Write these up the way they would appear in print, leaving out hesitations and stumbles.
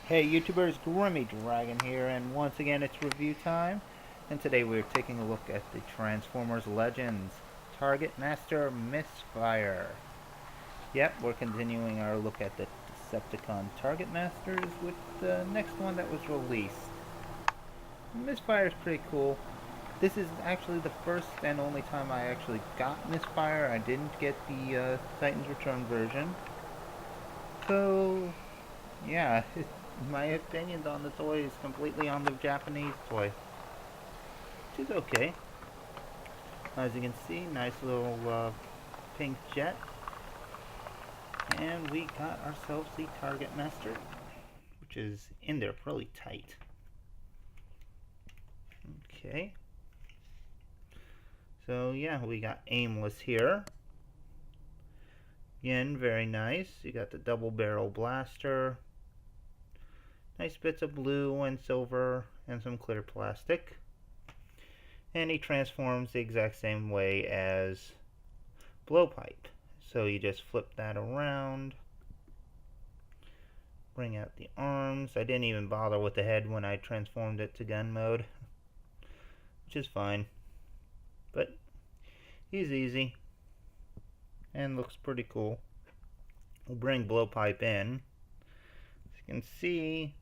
Hey YouTubers, Grimmy Dragon here, and once again it's review time. And today we're taking a look at the Transformers Legends Targetmaster Misfire. Yep, we're continuing our look at the Decepticon Targetmasters with the next one that was released. Misfire is pretty cool. This is actually the first and only time I actually got Misfire. I didn't get the Titans Return version. So, yeah, my opinions on the toy is completely on the Japanese toy, which is okay. As you can see, nice little pink jet. And we got ourselves the Targetmaster, which is in there really tight. Okay. So yeah, we got Aimless here. Again, very nice. You got the double barrel blaster. Nice bits of blue and silver and some clear plastic. And he transforms the exact same way as Blowpipe. So you just flip that around, bring out the arms. I didn't even bother with the head when I transformed it to gun mode, which is fine. But he's easy and looks pretty cool. We'll bring Blowpipe in. As you can see,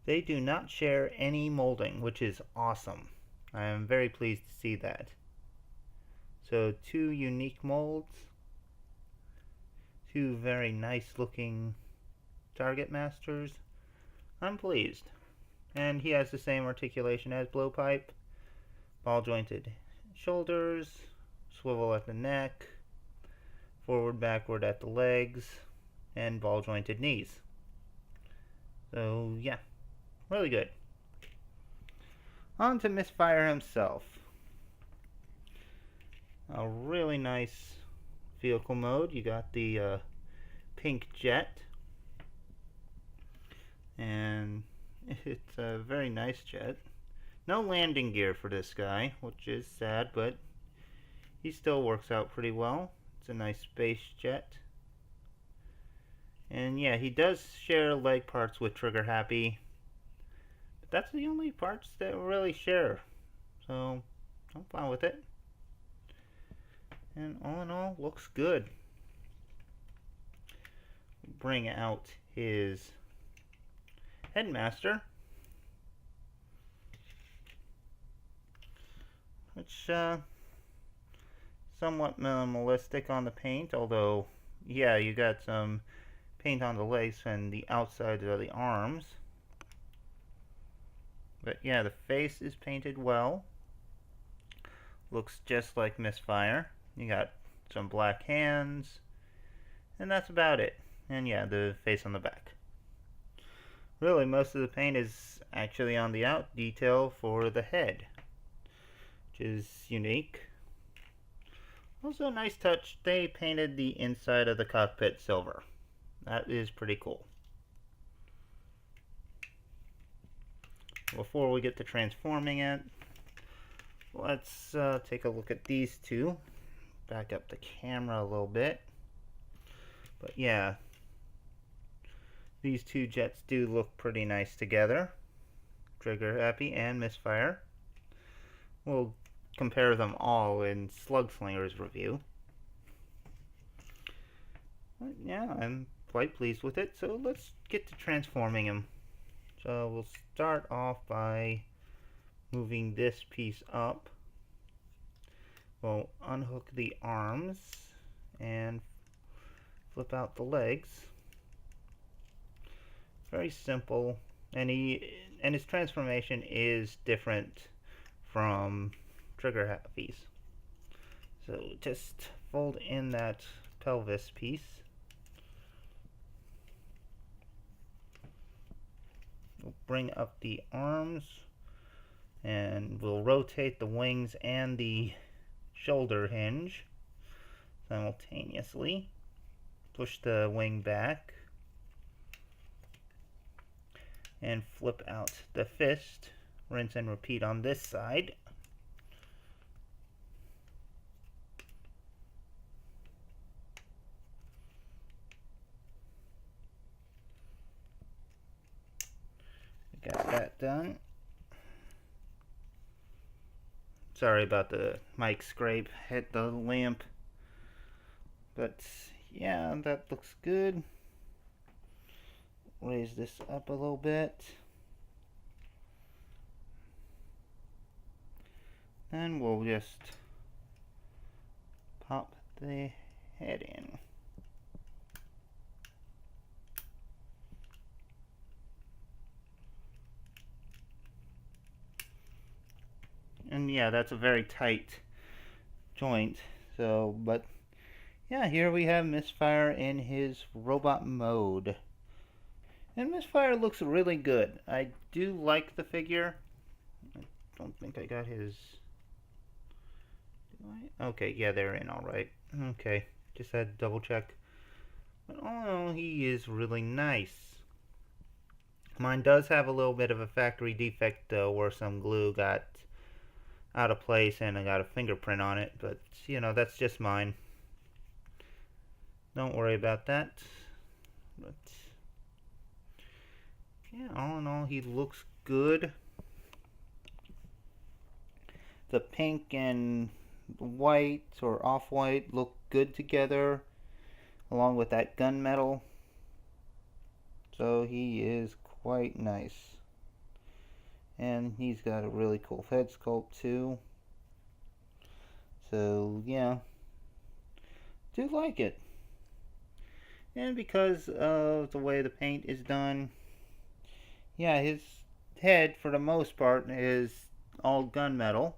they do not share any molding, which is awesome. I am very pleased to see that. So two unique molds, two very nice looking Targetmasters. I'm pleased. And he has the same articulation as Blowpipe. Ball jointed shoulders, swivel at the neck, forward backward at the legs, and ball jointed knees. So yeah, really good. On to Misfire himself. A really nice vehicle mode. You got the pink jet, and it's a very nice jet. No landing gear for this guy, which is sad, but he still works out pretty well. It's a nice space jet. And yeah, he does share leg parts with Trigger Happy, but that's the only parts that really share. So I'm fine with it. And all in all, looks good. Bring out his Headmaster, which somewhat minimalistic on the paint, although yeah, you got some paint on the legs and the outside of the arms. But yeah, the face is painted well. Looks just like Misfire. You got some black hands, and that's about it. And yeah, the face on the back. Really, most of the paint is actually on the out detail for the head, which is unique. Also, nice touch, they painted the inside of the cockpit silver. That is pretty cool. Before we get to transforming it, let's take a look at these two. Back up the camera a little bit. But yeah, these two jets do look pretty nice together. Trigger Happy and Misfire. We'll compare them all in Slugslinger's review. But yeah, I'm quite pleased with it, so let's get to transforming him. So we'll start off by moving this piece up. We'll unhook the arms and flip out the legs. Very simple, and his transformation is different from Trigger Happy's. So just fold in that pelvis piece. We'll bring up the arms, and we'll rotate the wings and the shoulder hinge simultaneously. Push the wing back and flip out the fist. Rinse and repeat on this side. Got that done. Sorry about the mic scrape, hit the lamp. But yeah, that looks good. Raise this up a little bit. And we'll just pop the head in. And yeah, that's a very tight joint. So, but yeah, here we have Misfire in his robot mode. And Misfire looks really good. I do like the figure. I don't think I got his... Okay, yeah, they're in alright. Okay, just had to double check. But oh, he is really nice. Mine does have a little bit of a factory defect though, where some glue got out of place and I got a fingerprint on it, but you know, that's just mine. Don't worry about that. But yeah, all in all, he looks good. The pink and white or off-white look good together, along with that gunmetal. So he is quite nice. And he's got a really cool head sculpt too. So yeah, do like it. And because of the way the paint is done, yeah, his head for the most part is all gunmetal,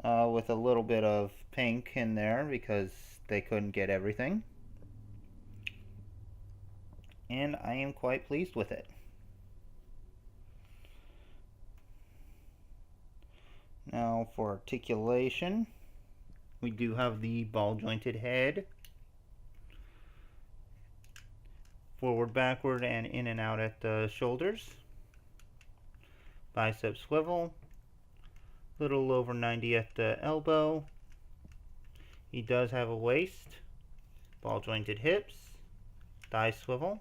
with a little bit of pink in there because they couldn't get everything. And I am quite pleased with it. Now for articulation, we do have the ball jointed head. Forward, backward, and in and out at the shoulders. Bicep swivel. Little over 90 at the elbow. He does have a waist. Ball jointed hips. Thigh swivel.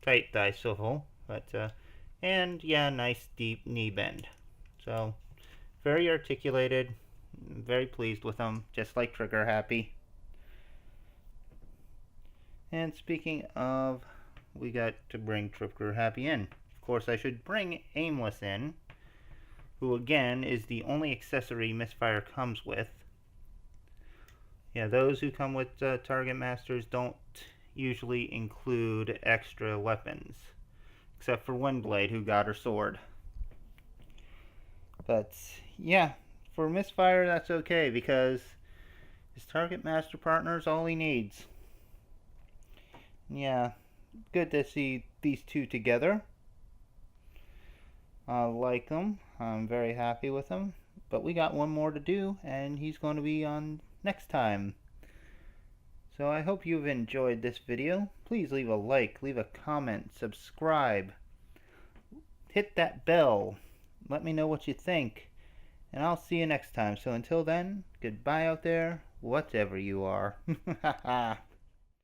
Tight thigh swivel. But, and yeah, nice deep knee bend. So, very articulated. Very pleased with him. Just like Trigger Happy. And speaking of, we got to bring Trigger Happy in. Of course, I should bring Aimless in, who again is the only accessory Misfire comes with. Yeah, those who come with Targetmasters don't usually include extra weapons, except for Windblade, who got her sword. But yeah, for Misfire that's okay, because his Targetmaster partner is all he needs. Yeah, good to see these two together. I like them. I'm very happy with them. But we got one more to do, and he's going to be on next time. So I hope you've enjoyed this video. Please leave a like, leave a comment, subscribe. Hit that bell. Let me know what you think. And I'll see you next time. So until then, goodbye out there, whatever you are.